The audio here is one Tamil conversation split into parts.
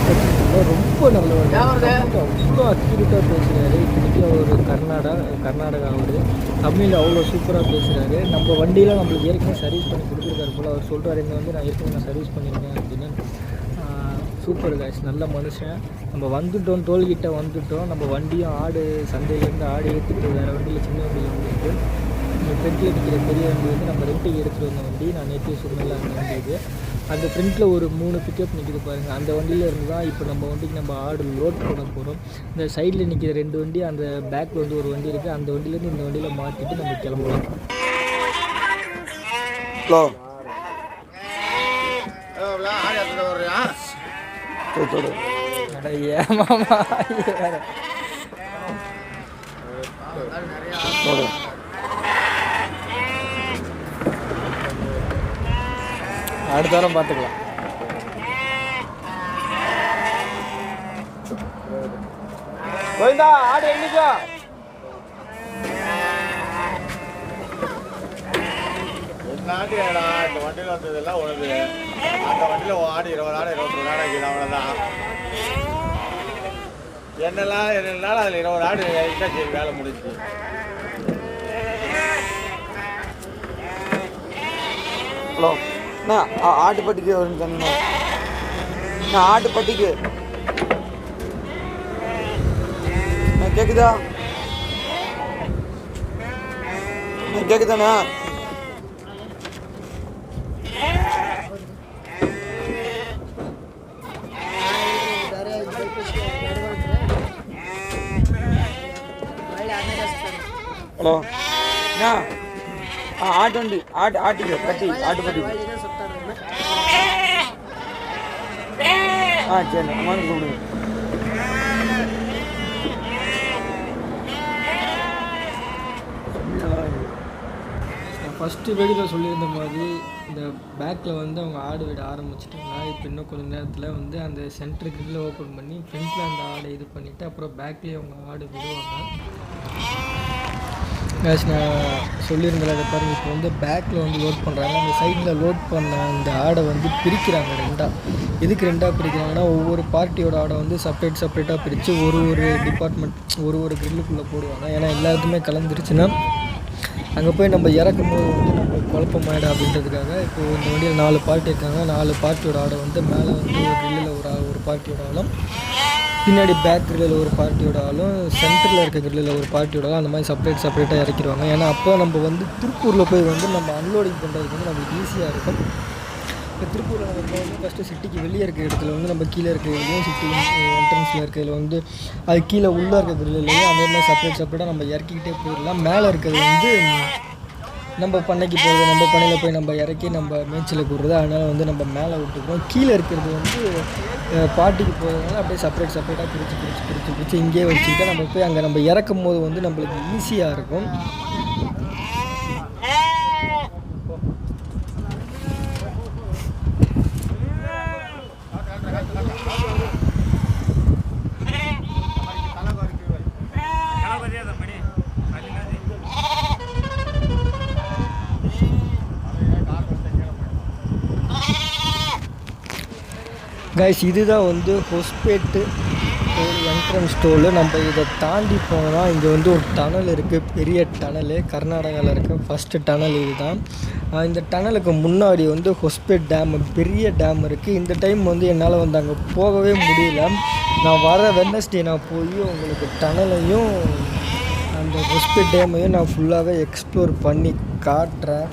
பற்றி ரொம்ப நல்லவர், அவ்வளோ அக்யூரேட்டாக பேசுகிறாரு. இன்றைக்கி அவர் கர்நாடகா அவர் தமிழ் அவ்வளோ சூப்பராக பேசுகிறாரு. நம்ம வண்டியெலாம் நம்மளுக்கு ஏற்கனவே சர்வீஸ் பண்ணி கொடுத்துருக்காரு போல். அவர் சொல்கிறார், இங்கே வந்து நான் ஏற்கனவே சர்வீஸ் பண்ணியிருக்கேன் அப்படின்னு. சூப்பர் காய்ஸ், நல்ல மனுஷன். நம்ம வந்துவிட்டோம், டோல்கிட்ட வந்துவிட்டோம். நம்ம வண்டியும் ஆடு சந்தையிலேருந்து ஆடு ஏற்றிட்டு வேறு வண்டியில் சின்ன வண்டியில் வந்துருக்கு. இந்த ஃப்ரெண்டில் நிற்கிற பெரிய வண்டி வந்து நம்ம ரெண்ட்டுக்கு எடுத்துகிட்டு வந்த வண்டி. நான் நேற்று சொன்னல அந்த வண்டி இது. அந்த ஃப்ரண்ட்டில் ஒரு 3 பிக்கப் நிற்கிது பாருங்கள். அந்த வண்டியில் இருந்து தான் இப்போ நம்ம வண்டிக்கு நம்ம ஆடு லோட் பண்ண போகிறோம். இந்த சைடில் நிற்கிற 2 வண்டி, அந்த பேக்கில் வந்து ஒரு வண்டி இருக்குது. அந்த வண்டியிலேருந்து இந்த வண்டியில் மாற்றிட்டு நம்ம கிளம்பலாம். ஏமாமா அடுத்த வாரம் பார்த்துக்கலாம். கோவிந்தா ஆடு எண்ணிக்கோ. நாட்டு ஏடா இந்த வண்டியில் வந்ததெல்லாம் உனது. அந்த வண்டியில் ஆடு 20 ஆடு 21 ஆடு ஆகிது. அவ்வளோதான். என்னெல்லாம் அதில் 20 ஆடு சரி வேலை முடிஞ்சு. ஹலோ அண்ணா, ஆட்டுப்பட்டிக்கு வருங்க தண்ணா. நான் ஆட்டுப்பட்டிக்கு கேட்குதா? கேட்குதாண்ணா? ஹலோ அண்ணா, ஆட்டு வண்டி ஆட்டுக்கு பட்டி ஆட்டுப்பட்டி. சரி அம்மா கூப்பிடுங்க. ஃபஸ்ட்டு வீடியோவில் சொல்லியிருந்த மாதிரி இந்த பேக்கில் வந்து அவங்க ஆடு விட ஆரம்பிச்சிட்டாங்க. இப்போ இன்னும் கொஞ்சம் நேரத்தில் வந்து அந்த சென்டர் கிரில் ஓப்பன் பண்ணி ஃப்ரண்ட்டில் அந்த ஆடை இது பண்ணிவிட்டு அப்புறம் பேக்லேயே அவங்க ஆடு விடுவாங்க. நான் சொல்லியிருந்தேன் அதை பாருங்கள். இப்போ வந்து பேக்கில் வந்து லோட் பண்ணுறாங்க. அந்த சைடில் லோட் பண்ண அந்த ஆடை வந்து பிரிக்கிறாங்க ரெண்டாக. எதுக்கு ரெண்டாக பிரிக்கிறாங்கன்னா, ஒவ்வொரு பார்ட்டியோட ஆடை வந்து செப்பரேட்டாக பிரித்து ஒரு டிபார்ட்மெண்ட் ஒரு கிரில்லுக்குள்ளே போடுவாங்க. ஏன்னா எல்லாத்துக்குமே கலந்துருச்சுன்னா அங்கே போய் நம்ம இறக்கும் போது வந்து நம்ம குழப்பமாயிடும் அப்படின்றதுக்காக. இப்போது இந்த வண்டியில் 4 பார்ட்டி இருக்காங்க. 4 பார்ட்டியோட ஆடை வந்து மேலே வந்து ஒரு கிரில்லில் ஒரு பார்ட்டியோட ஆளும், பின்னாடி பேக் கிரில்லில் ஒரு பார்ட்டியோட ஆளும், சென்டரில் இருக்க கிரில்லில் ஒரு பார்ட்டியோட ஆளும், அந்த மாதிரி செப்பரேட்டாக இறக்கிடுவாங்க. ஏன்னா அப்போ நம்ம வந்து திருப்பூரில் போய் வந்து நம்ம அன்லோடிங் பண்ணுறதுக்கு வந்து நம்மளுக்கு ஈஸியாக இருக்கும். இப்போ திருப்பூரில் நம்ம வந்து ஃபஸ்ட்டு சிட்டிக்கு வெளியே இருக்க இடத்துல வந்து நம்ம கீழே இருக்கிறதுலையும் சிட்டி என்ட்ரன்ஸில் இருக்கிறதுல வந்து அது கீழே உள்ளே இருக்க கிரில்லையும் அதே மாதிரி செப்பரேட்டாக நம்ம இறக்கிக்கிட்டே போயிடலாம். மேலே இருக்கிறது வந்து நம்ம பண்ணைக்கு போகிறது, நம்ம பண்ணையில் போய் நம்ம இறக்கி நம்ம மேய்ச்சலுக்கு விடுறது. அதனால் வந்து நம்ம மேலே விட்டுக்கிறோம். கீழே இருக்கிறது வந்து பாட்டிக்கு போகிறதுனால அப்படியே செப்பரேட்டாக பிரித்து இங்கேயே வச்சுக்கிட்டால் நம்ம போய் அங்கே நம்ம இறக்கும் போது வந்து நம்மளுக்கு ஈஸியாக இருக்கும். கைஸ், இதுதான் வந்து ஹொஸ்பேட்டு என்ட்ரன்ஸ் டோலு. நம்ம இதை தாண்டி போனால் இங்கே வந்து ஒரு டனல் இருக்குது, பெரிய டனலு. கர்நாடகாவில் இருக்க ஃபஸ்ட்டு டனல் இது தான். இந்த டனலுக்கு முன்னாடி வந்து ஹொஸ்பேட் டேம், பெரிய டேம் இருக்குது. இந்த டைம் வந்து என்னால் வந்து அங்கே போகவே முடியல. நான் வர வெட்னஸ்டே நான் போய் உங்களுக்கு டனலையும் அந்த ஹொஸ்பேட் டேமையும் நான் ஃபுல்லாகவே எக்ஸ்ப்ளோர் பண்ணி காட்டுறேன்.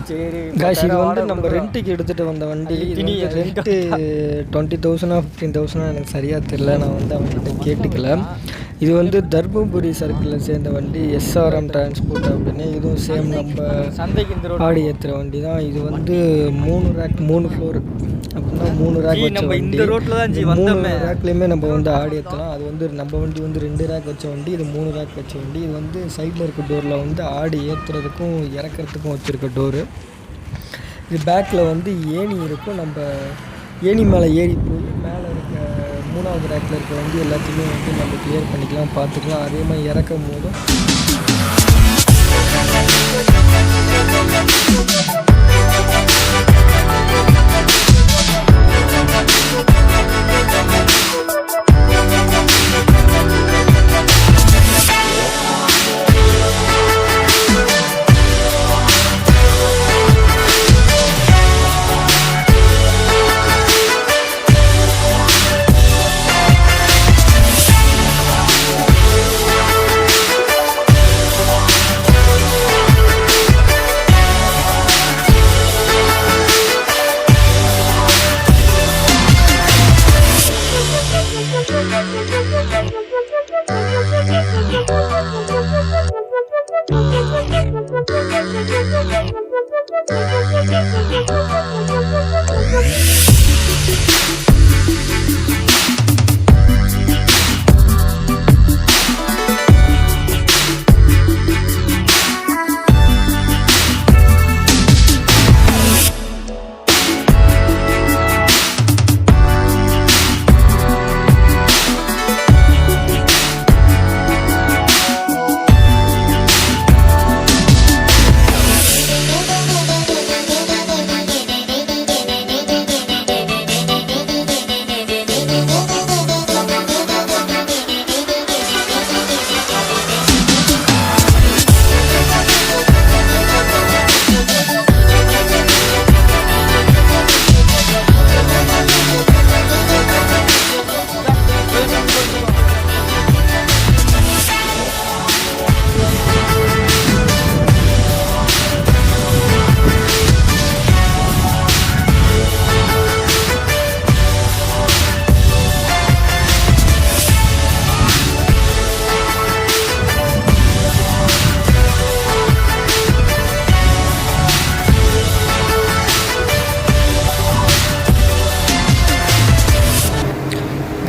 சரி காய்ஸ் இது வந்து நம்ம ரெண்ட்டுக்கு எடுத்துகிட்டு வந்த வண்டி. இது வந்து ரெண்ட்டு 20,000 15,000 எனக்கு சரியாக தெரில. நான் வந்து அவங்ககிட்ட கேட்டுக்கல. இது வந்து தர்மபுரி சர்க்கிளில் சேர்ந்த வண்டி எஸ்ஆர்எம் டிரான்ஸ்போர்ட் அப்படின்னு. இதுவும் சேம் நம்ம சந்தைக்கு இந்த ஆடி ஏற்றுற வண்டி தான். இது வந்து 3 ரேக் 3 ஃப்ளோர் அப்படின்னா 3 ரேக் வச்ச வண்டி. இந்த ரோட்டில் தான் 3 ரேக்லேயுமே நம்ம வந்து ஆடி ஏற்றலாம். அது வந்து நம்ம வண்டி வந்து 2 ரேக் வச்ச வண்டி, இது 3 ரேக் வச்ச வண்டி. இது வந்து சைடில் இருக்க டோரில் வந்து ஆடி ஏற்றுறதுக்கும் இறக்குறதுக்கும் வச்சுருக்க டோரு. இது பேக்கில் வந்து ஏணி இருக்கும். நம்ம ஏணி மேலே ஏறி போய் மேலே இருக்க 3வது ரேக்கில் இருக்க வண்டி எல்லாத்தையுமே வந்து நம்ம கிளியர் பண்ணிக்கலாம், பார்த்துக்கலாம். அதே மாதிரி இறக்கும் போதும்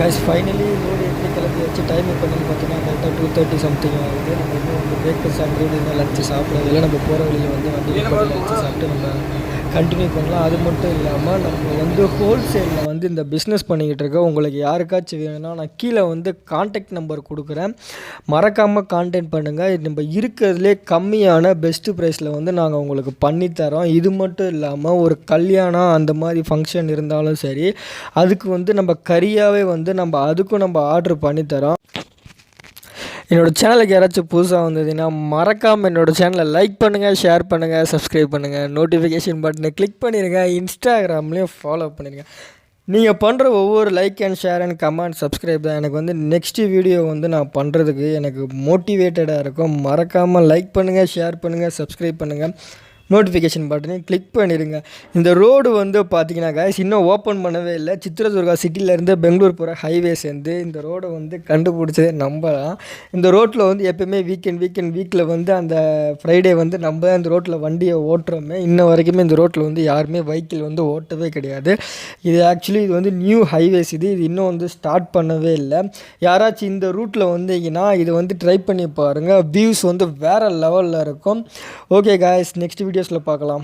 கைஸ் ஃபைனலி லோடு எப்படி கிளப்பி வச்சு டைம் பண்ணி பார்த்தோன்னா கரெக்டாக 2:30 சம்திங் ஆகுது. நம்ம இன்னும் வந்து பிரேக்ஃபாஸ்ட் சாப்பிட்றது இன்னும் லஞ்சு சாப்பிட்றதில்ல. நம்ம போகிற வழியில் வந்து வண்டியில் லஞ்சு சாப்பிட்டு நம்ம கண்டினியூ பண்ணலாம். அது மட்டும் இல்லாமல் நம்ம வந்து ஹோல்சேலில் வந்து இந்த பிஸ்னஸ் பண்ணிக்கிட்டு இருக்கோம். உங்களுக்கு யாருக்காச்சும் வேணும்னா நான் கீழே வந்து கான்டாக்ட் நம்பர் கொடுக்குறேன், மறக்காமல் கான்டாக்ட் பண்ணுங்கள். நம்ம இருக்கிறதுலே கம்மியான பெஸ்ட்டு ப்ரைஸில் வந்து நாங்கள் உங்களுக்கு பண்ணித்தரோம். இது மட்டும் இல்லாமல் ஒரு கல்யாணம் அந்த மாதிரி ஃபங்க்ஷன் இருந்தாலும் சரி, அதுக்கு வந்து நம்ம கறியாகவே வந்து அதுக்கும் நம்ம ஆர்டர் பண்ணித்தரோம். என்னோடய சேனலுக்கு யாராச்சும் புதுசாக வந்ததுன்னா மறக்காமல் என்னோடய சேனலை லைக் பண்ணுங்கள், ஷேர் பண்ணுங்கள், சப்ஸ்கிரைப் பண்ணுங்கள், நோட்டிஃபிகேஷன் பட்டனை கிளிக் பண்ணிடுங்க, இன்ஸ்டாகிராம்லேயும் ஃபாலோ பண்ணிடுங்க. நீங்கள் பண்ணுற ஒவ்வொரு like and share and comment subscribe தான் எனக்கு வந்து நெக்ஸ்ட்டு வீடியோ வந்து நான் பண்ணுறதுக்கு எனக்கு மோட்டிவேட்டடாக இருக்கும். மறக்காமல் லைக் பண்ணுங்கள், ஷேர் பண்ணுங்கள், சப்ஸ்கிரைப் பண்ணுங்கள், நோட்டிஃபிகேஷன் பட்டனையும் கிளிக் பண்ணிடுங்க. இந்த ரோடு வந்து பார்த்தீங்கன்னா கைஸ் இன்னும் ஓப்பன் பண்ணவே இல்லை. சித்ரதுர்கா சிட்டிலேருந்து பெங்களூர் போகிற ஹைவே சேர்ந்து இந்த ரோடை வந்து கண்டுபிடிச்சதே நம்பலாம். இந்த ரோட்டில் வந்து எப்போயுமே வீக்கில் வந்து அந்த ஃப்ரைடே வந்து நம்ம அந்த ரோட்டில் வண்டியை ஓட்டுறோமே. இன்ன வரைக்குமே இந்த ரோட்டில் வந்து யாருமே வெஹிக்கிள் வந்து ஓட்டவே கிடையாது. இது ஆக்சுவலி இது வந்து நியூ ஹைவேஸ். இது இன்னும் வந்து ஸ்டார்ட் பண்ணவே இல்லை. யாராச்சும் இந்த ரூட்டில் வந்தீங்கன்னா இது வந்து ட்ரை பண்ணி பாருங்கள். வியூஸ் வந்து வேறு லெவலில் இருக்கும். ஓகே காய்ஸ், நெக்ஸ்ட் வீடியோஸில் பார்க்கலாம்.